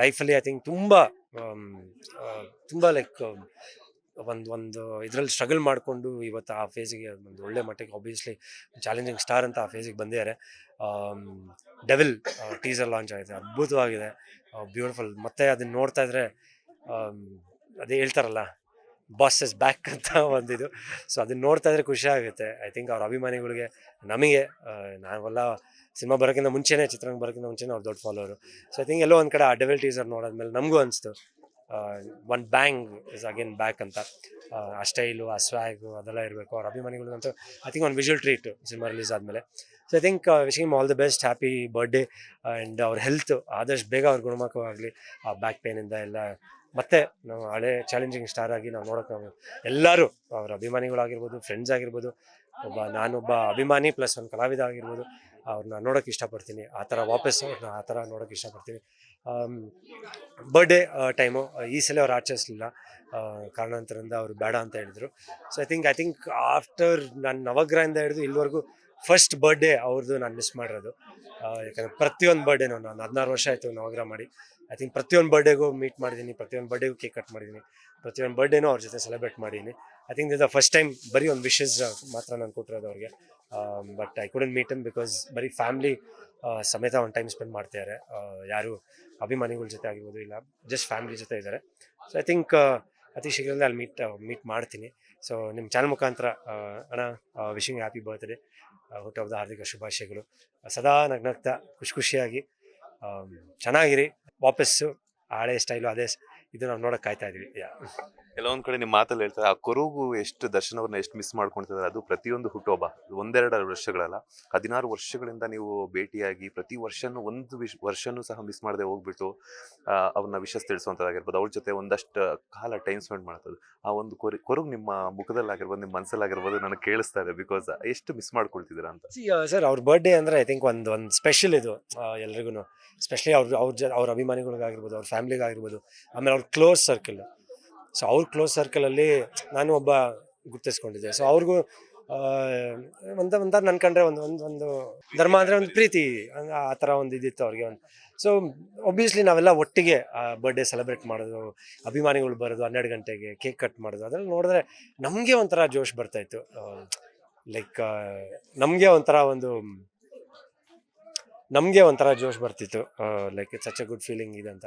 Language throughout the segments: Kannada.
ಲೈಫಲ್ಲಿ ಐ ಥಿಂಕ್ ತುಂಬ ತುಂಬ ಲೈಕ್ ಒಂದು ಇದರಲ್ಲಿ ಸ್ಟ್ರಗಲ್ ಮಾಡಿಕೊಂಡು ಇವತ್ತು ಆ ಫೇಸಿಗೆ ಒಂದು ಒಳ್ಳೆ ಮಟ್ಟಿಗೆ ಆಬ್ವಿಯಸ್ಲಿ ಚಾಲೆಂಜಿಂಗ್ ಸ್ಟಾರ್ ಅಂತ ಆ ಫೇಸಿಗೆ ಬಂದಿದ್ದಾರೆ. ಡೆವಿಲ್ ಟೀಸರ್ ಲಾಂಚ್ ಆಗಿದೆ, ಅದ್ಭುತವಾಗಿದೆ, ಬ್ಯೂಟಿಫುಲ್. ಮತ್ತೆ ಅದನ್ನ ನೋಡ್ತಾ ಇದ್ರೆ ಅದೇ ಹೇಳ್ತಾರಲ್ಲ, ಬಾಸ್ ಇಸ್ ಬ್ಯಾಕ್ ಅಂತ ಒಂದಿದು. ಸೊ ಅದನ್ನ ನೋಡ್ತಾ ಇದ್ರೆ ಖುಷಿ ಆಗುತ್ತೆ. ಐ ಥಿಂಕ್ ಅವ್ರ ಅಭಿಮಾನಿಗಳಿಗೆ, ನಮಗೆ, ನಾವೆಲ್ಲ ಸಿನಿಮಾ ಬರೋಕ್ಕಿಂತ ಮುಂಚೆನೇ, ಚಿತ್ರರಂಗ ಬರೋಕ್ಕಿಂತ ಮುಂಚೆನೇ ಅವ್ರು ದೊಡ್ಡ ಫಾಲೋವರು. ಸೊ ಐ ಥಿಂಕ್ ಎಲ್ಲೋ ಒಂದು ಕಡೆ ಆ ಡೆವಿಲ್ ಟೀಸರ್ ನೋಡಾದ್ಮೇಲೆ ನಮಗೂ ಅನಿಸ್ತು one bang is again back ಅಂತ. ಆ ಸ್ಟೈಲು, ಆ ಸ್ವ್ಯಾಗು ಅದೆಲ್ಲ ಇರಬೇಕು ಅವ್ರ ಅಭಿಮಾನಿಗಳಿಗಂತೂ. ಐ ಥಿಂಕ್ ಒಂದು ವಿಜುವಲ್ ಟ್ರೀಟು ಸಿನಿಮಾ ರಿಲೀಸ್ ಆದಮೇಲೆ. So I think wishing all the best, happy birthday. And ಅವ್ರ ಹೆಲ್ತ್ ಆದಷ್ಟು ಬೇಗ ಅವ್ರ ಗುಣಮುಖವಾಗಲಿ, ಆ ಬ್ಯಾಕ್ ಪೇನಿಂದ ಎಲ್ಲ. ಮತ್ತೆ ನಾವು ಹಳೆ ಚಾಲೆಂಜಿಂಗ್ ಸ್ಟಾರ್ ಆಗಿ ನಾವು ನೋಡೋಕೆ, ನಾವು ಎಲ್ಲರೂ ಅವ್ರ ಅಭಿಮಾನಿಗಳಾಗಿರ್ಬೋದು, ಫ್ರೆಂಡ್ಸ್ ಆಗಿರ್ಬೋದು, ನಾನೊಬ್ಬ ಅಭಿಮಾನಿ ಪ್ಲಸ್ ಒಂದು ಕಲಾವಿದ ಆಗಿರ್ಬೋದು, ಅವ್ರನ್ನ ನೋಡೋಕೆ ಇಷ್ಟಪಡ್ತೀನಿ. ಆ ಥರ ವಾಪಸ್ ಅವ್ರನ್ನ ಆ ಥರ ನೋಡೋಕೆ ಇಷ್ಟಪಡ್ತೀನಿ. ಬರ್ಡೇ ಟೈಮು ಈ ಸಲ ಅವ್ರು ಆಚರಿಸಲಿಲ್ಲ, ಕಾರಣಾಂತರದಿಂದ ಅವರು ಬೇಡ ಅಂತ ಹೇಳಿದರು. ಸೊ ಐ ಥಿಂಕ್ ಆಫ್ಟರ್ ನಾನು ನವಗ್ರಹದಿಂದ ಹಿಡಿದು ಇಲ್ಲಿವರೆಗೂ ಫಸ್ಟ್ ಬರ್ಡೇ ಅವ್ರದ್ದು ನಾನು ಮಿಸ್ ಮಾಡಿರೋದು. ಯಾಕಂದರೆ ಪ್ರತಿಯೊಂದು ಬರ್ಡೇನೂ ನಾನು 16 ವರ್ಷ ಆಯಿತು ನವಗ್ರಹ ಮಾಡಿ. ಐ ಥಿಂಕ್ ಪ್ರತಿಯೊಂದು ಬರ್ಡೇಗೂ ಮೀಟ್ ಮಾಡಿದ್ದೀನಿ, ಪ್ರತಿಯೊಂದು ಬರ್ಡೇಗೂ ಕೇಕ್ ಕಟ್ ಮಾಡಿದ್ದೀನಿ, ಪ್ರತಿಯೊಂದು ಬರ್ಡೇನೂ ಅವ್ರ ಜೊತೆ ಸೆಲೆಬ್ರೇಟ್ ಮಾಡಿದ್ದೀನಿ. I think this the first time ಬರೀ ಒಂದು ವಿಶಸ್ ಮಾತ್ರ ನಾನು ಕೊಟ್ಟಿರೋದು ಅವ್ರಿಗೆ. But I couldn't meet him because ಬರೀ ಫ್ಯಾಮ್ಲಿ ಸಮೇತ ಒಂದು ಟೈಮ್ ಸ್ಪೆಂಡ್ ಮಾಡ್ತಿದ್ದಾರೆ. ಯಾರು ಅಭಿಮಾನಿಗಳ ಜೊತೆ ಆಗಿರ್ಬೋದು, ಇಲ್ಲ ಜಸ್ಟ್ ಫ್ಯಾಮಿಲಿ ಜೊತೆ ಇದ್ದಾರೆ. ಸೊ ಐ ಥಿಂಕ್ ಅತಿ ಶೀಘ್ರದಲ್ಲೇ ಅಲ್ಲಿ ಮೀಟ್ ಮಾಡ್ತೀನಿ. ಸೊ ನಿಮ್ಮ ಚಾನಲ್ ಮುಖಾಂತರ ಅಣ್ಣ, ವಿಶಿಂಗ್ ಹ್ಯಾಪಿ ಬರ್ತ್ಡೇ, ಹುಟ್ಟುಹಬ್ಬದ ಹಾರ್ದಿಕ ಶುಭಾಶಯಗಳು. ಸದಾ ನಗ್ನಗ್ತಾ ಖುಷಿಯಾಗಿ ಚೆನ್ನಾಗಿರಿ. ವಾಪಸ್ಸು ಹಳೆ ಸ್ಟೈಲು ಅದೇ ಇದು ನಾವು ನೋಡೋಕೆ ಕಾಯ್ತಾ ಇದೀವಿ. ಕೆಲವೊಂದ್ ಕಡೆ ನಿಮ್ಮ ಮಾತಲ್ಲಿ ಹೇಳ್ತಾರೆ, ಆ ಕೊರಗು ಎಷ್ಟು ದರ್ಶನವ್ರನ್ನ ಎಷ್ಟು ಮಿಸ್ ಮಾಡ್ಕೊಳ್ತಿದ್ದಾರೆ. ಅದು ಪ್ರತಿಯೊಂದು ಹುಟ್ಟುಹಬ್ಬ, ಒಂದೆರಡು ವರ್ಷಗಳಲ್ಲ, 16 ವರ್ಷಗಳಿಂದ ನೀವು ಭೇಟಿಯಾಗಿ ಪ್ರತಿ ವರ್ಷನೂ ಒಂದು ವರ್ಷನೂ ಸಹ ಮಿಸ್ ಮಾಡದೆ ಹೋಗ್ಬಿಟ್ಟು ಅವ್ರನ್ನ ವಿಷಸ್ ತಿಳಿಸುವಂಥದ್ದಾಗಿರ್ಬೋದು, ಅವ್ರ ಜೊತೆ ಒಂದಷ್ಟು ಕಾಲ ಟೈಮ್ ಸ್ಪೆಂಡ್ ಮಾಡ್ತದೆ. ಆ ಒಂದು ಕೊರಗು ನಿಮ್ಮ ಮುಖದಲ್ಲಾಗಿರ್ಬೋದು, ನಿಮ್ಮ ಮನಸ್ಸಲ್ಲಾಗಿರ್ಬೋದು ನನಗೆ ಕೇಳಿಸ್ತಾ ಇದೆ. ಬಿಕಾಸ್ ಎಷ್ಟು ಮಿಸ್ ಮಾಡ್ಕೊಳ್ತಿದ್ದೀರಾ ಅಂತ. ಸರ್, ಅವ್ರ ಬರ್ಡೇ ಅಂದರೆ ಐ ಥಿಂಕ್ ಒಂದು ಸ್ಪೆಷಲ್ ಇದು ಎಲ್ರಿಗೂ, ಸ್ಪೆಷಲಿ ಅವ್ರ ಅಭಿಮಾನಿಗಳಿಗಾಗಿರ್ಬೋದು, ಅವ್ರ ಫ್ಯಾಮ್ಲಿಗಾಗಿರ್ಬೋದು, ಆಮೇಲೆ ಅವ್ರ ಕ್ಲೋಸ್ ಸರ್ಕಲ್. ಸೊ ಅವ್ರ ಕ್ಲೋಸ್ ಸರ್ಕಲಲ್ಲಿ ನಾನು ಒಬ್ಬ ಗುರ್ತಿಸ್ಕೊಂಡಿದ್ದೆ. ಸೊ ಅವ್ರಿಗೂ ಒಂಥರ ನನ್ಕಂಡ್ರೆ ಒಂದು ಧರ್ಮ ಅಂದರೆ ಒಂದು ಪ್ರೀತಿ, ಆ ಥರ ಒಂದು ಇದಿತ್ತು ಅವ್ರಿಗೆ. ಸೊ ಒಬ್ವಿಯಸ್ಲಿ ನಾವೆಲ್ಲ ಒಟ್ಟಿಗೆ ಬರ್ಡೇ ಸೆಲೆಬ್ರೇಟ್ ಮಾಡೋದು, ಅಭಿಮಾನಿಗಳು ಬರೋದು 12 ಗಂಟೆಗೆ ಕೇಕ್ ಕಟ್ ಮಾಡೋದು, ಅದೆಲ್ಲ ನೋಡಿದ್ರೆ ನಮಗೆ ಒಂಥರ ಜೋಶ್ ಬರ್ತಾಯಿತ್ತು. ಲೈಕ್ ನಮಗೆ ಒಂಥರ ಜೋಶ್ ಬರ್ತಿತ್ತು. Like it's such a good feeling ಇದಂತ.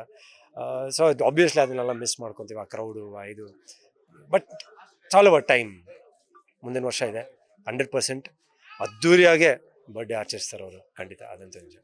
ಸೊ ಆಬ್ವಿಯಸ್ಲಿ ಅದನ್ನೆಲ್ಲ ಮಿಸ್ ಮಾಡ್ಕೊತೀವಿ, ಆ ಕ್ರೌಡು, ಇದು. But it's all over time. ಮುಂದಿನ ವರ್ಷ ಇದೆ, 100% ಅದ್ದೂರಿಯಾಗೆ ಬರ್ಡೇ ಆಚರಿಸ್ತಾರೆ ಅವರು, ಖಂಡಿತ, ಅದಂತೂ ನಿಜ.